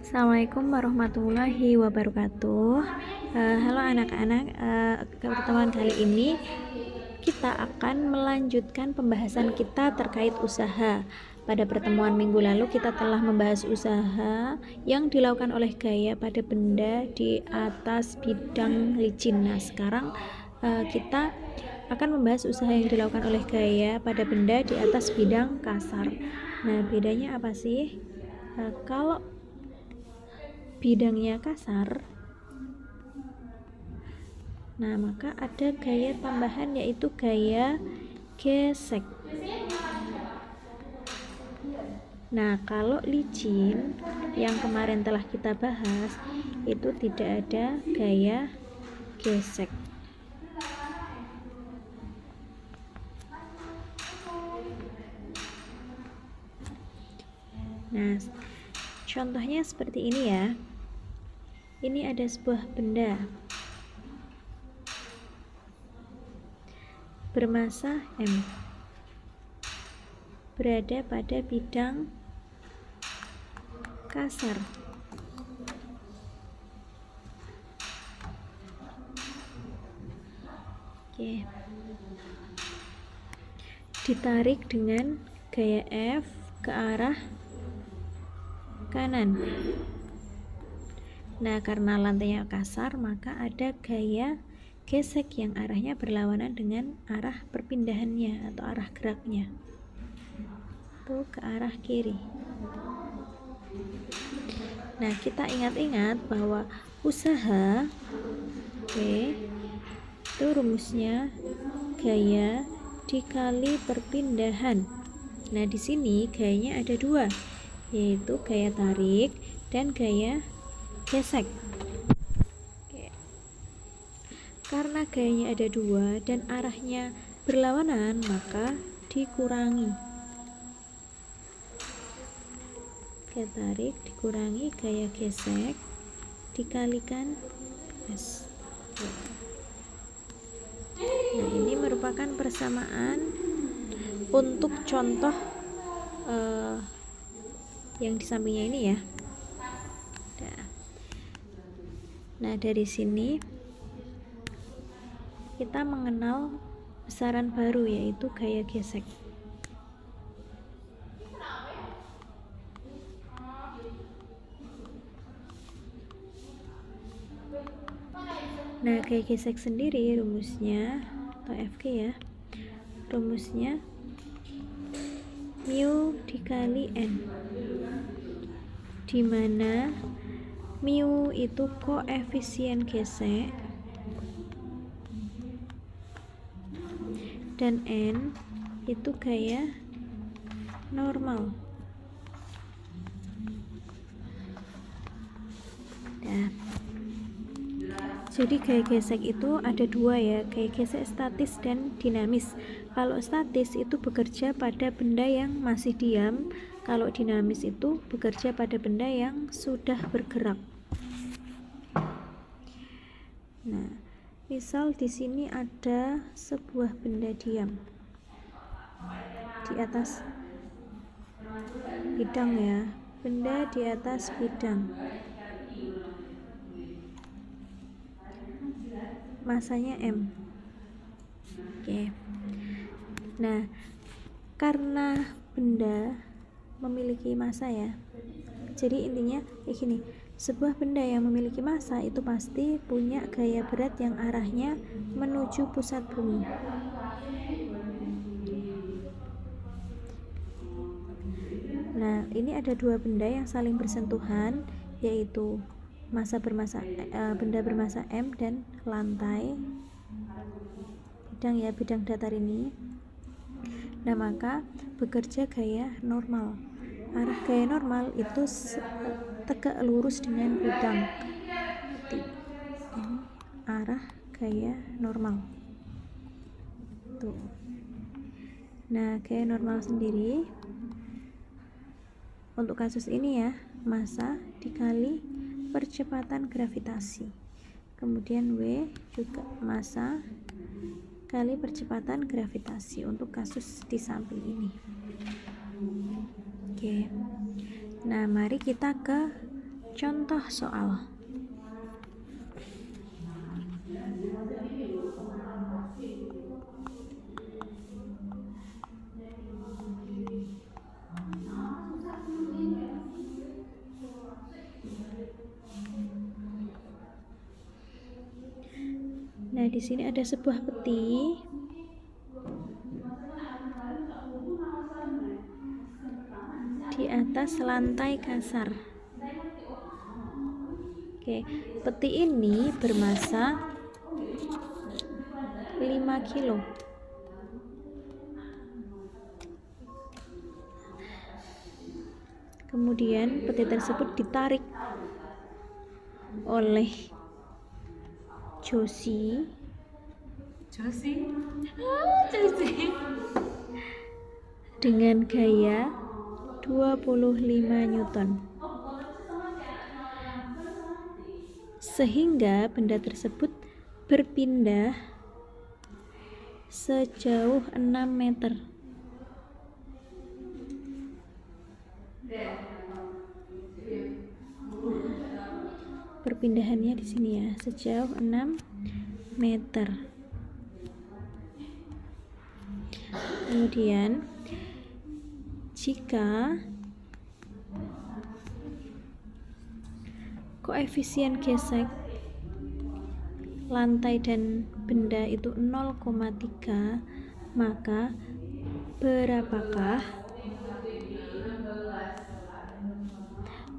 Assalamualaikum warahmatullahi wabarakatuh. Halo anak-anak, pertemuan kali ini kita akan melanjutkan pembahasan kita terkait usaha. Pada pertemuan minggu lalu kita telah membahas usaha yang dilakukan oleh gaya pada benda di atas bidang licin. Nah, sekarang kita akan membahas usaha yang dilakukan oleh gaya pada benda di atas bidang kasar. Nah, bedanya apa sih? Kalau bidangnya kasar, nah maka ada gaya tambahan yaitu gaya gesek. Nah, kalau licin yang kemarin telah kita bahas itu tidak ada gaya gesek. Nah, contohnya seperti ini ya. Ini ada sebuah benda bermassa M berada pada bidang kasar. Oke. Ditarik dengan gaya F ke arah kanan. Nah, karena lantainya kasar, maka ada gaya gesek yang arahnya berlawanan dengan arah perpindahannya atau arah geraknya. Itu ke arah kiri. Nah, kita ingat-ingat bahwa usaha itu rumusnya gaya dikali perpindahan. Nah, di sini gayanya ada dua, yaitu gaya tarik dan gaya gesek. Karena gayanya ada dua dan arahnya berlawanan, maka dikurangi. Gaya tarik dikurangi gaya gesek dikalikan S. Nah, ini merupakan persamaan untuk contoh yang di sampingnya ini ya. Nah, dari sini kita mengenal besaran baru yaitu gaya gesek. Nah, gaya gesek sendiri rumusnya atau FG ya. Rumusnya mu dikali N, dimana mu itu koefisien gesek dan N itu gaya normal. Nah, jadi gaya gesek itu ada dua ya, gaya gesek statis dan dinamis. Kalau statis itu bekerja pada benda yang masih diam, kalau dinamis itu bekerja pada benda yang sudah bergerak. Nah, misal di sini ada sebuah benda diam di atas bidang ya, benda di atas bidang. Masanya M. Oke. Nah, karena benda memiliki massa ya, jadi intinya kayak gini, sebuah benda yang memiliki massa itu pasti punya gaya berat yang arahnya menuju pusat bumi. Nah, ini ada dua benda yang saling bersentuhan, yaitu benda bermassa M dan lantai bidang datar ini. Nah, maka bekerja gaya normal. Arah gaya normal itu tegak lurus dengan bidang. Ini arah gaya normal. Tuh. Nah, gaya normal sendiri untuk kasus ini ya, massa dikali percepatan gravitasi. Kemudian W juga massa kali percepatan gravitasi untuk kasus di samping ini. Oke. Nah, mari kita ke contoh soal. Nah, di sini ada sebuah peti. Di atas lantai kasar. Oke, peti ini bermasa 5 kilo. Kemudian peti tersebut ditarik oleh Josie dengan gaya 25 Newton. Sehingga benda tersebut berpindah sejauh 6 meter. Perpindahannya di sini ya, sejauh 6 meter. Kemudian jika koefisien gesek lantai dan benda itu 0,3, maka berapakah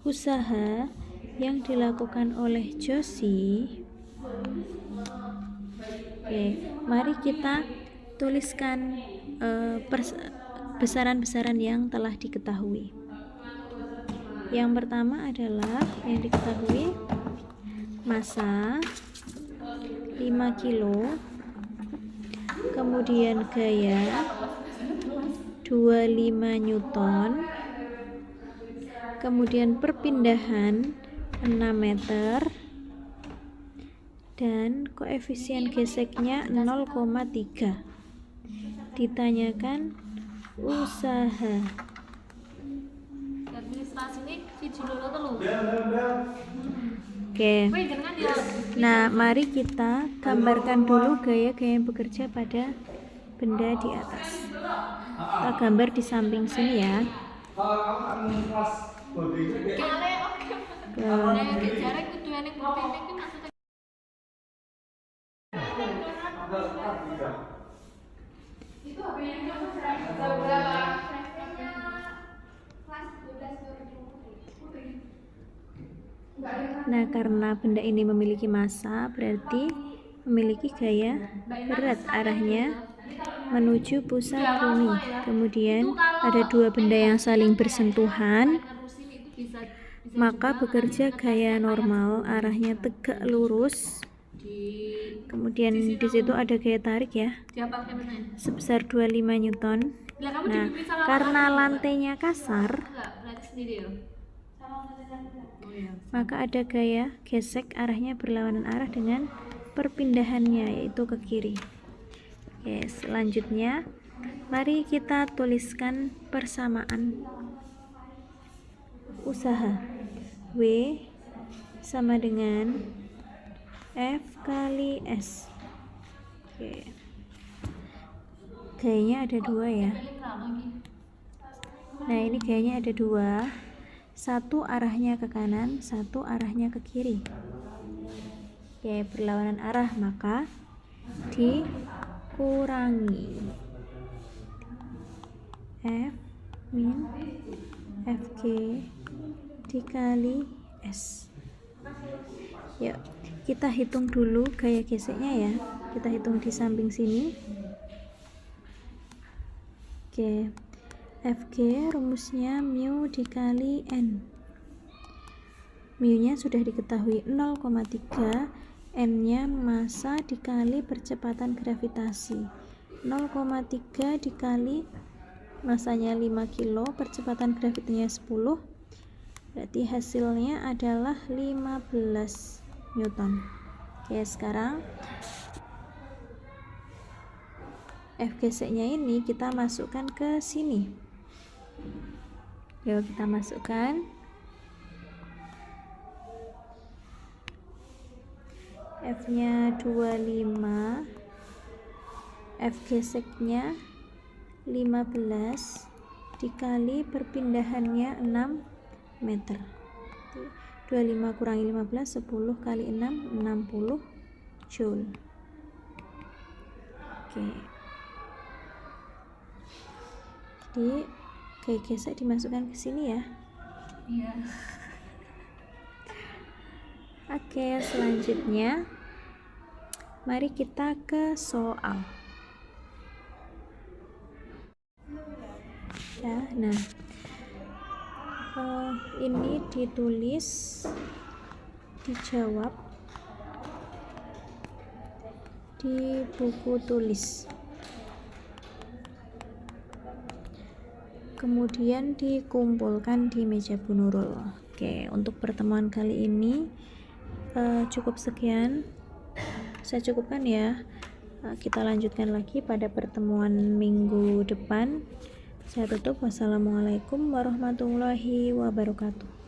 usaha yang dilakukan oleh Josie? Oke, mari kita tuliskan besaran-besaran yang telah diketahui. Yang pertama adalah yang diketahui massa 5 kilo, kemudian gaya 25 Newton, kemudian perpindahan 6 meter, dan koefisien geseknya 0,3. Ditanyakan usaha. Oke. Nah, mari kita gambarkan dulu gaya-gaya yang bekerja pada benda di atas. Kita gambar di samping sini ya. Nah, karena benda ini memiliki massa, berarti memiliki gaya berat, arahnya menuju pusat bumi. Kemudian ada dua benda yang saling bersentuhan, maka bekerja gaya normal, arahnya tegak lurus. Kemudian di situ ada gaya tarik ya, sebesar 25 Newton. Nah, karena lantainya kasar, maka ada gaya gesek, arahnya berlawanan arah dengan perpindahannya, yaitu ke kiri. Oke, selanjutnya mari kita tuliskan persamaan usaha. W sama dengan F kali S. Oke. Gayanya ada dua ya. Nah, ini gayanya ada dua. Satu arahnya ke kanan, satu arahnya ke kiri. Oke, berlawanan arah, maka dikurangi. F min FG dikali S. Yuk, kita hitung dulu gaya geseknya ya. Kita hitung di samping sini. Oke, FG rumusnya mu dikali N. Mu nya sudah diketahui 0,3, N nya massa dikali percepatan gravitasi. 0,3 dikali massanya 5 kilo, percepatan gravitasinya 10, berarti hasilnya adalah 15 Newton. Oke, sekarang F geseknya ini kita masukkan ke sini. Yuk, kita masukkan. F-nya 25, F geseknya 15 dikali perpindahannya 6 meter. 25 kurangi 15, 10 kali 6, 60 joule. Oke. Jadi kayak gesek dimasukkan ke sini ya. Iya. Oke, selanjutnya mari kita ke soal. Ya, nah, ini ditulis, dijawab di buku tulis, kemudian dikumpulkan di meja Bu Nurul. Oke, untuk pertemuan kali ini cukup sekian, saya cukupkan ya. Kita lanjutkan lagi pada pertemuan minggu depan. Saya tutup. Wassalamualaikum warahmatullahi wabarakatuh.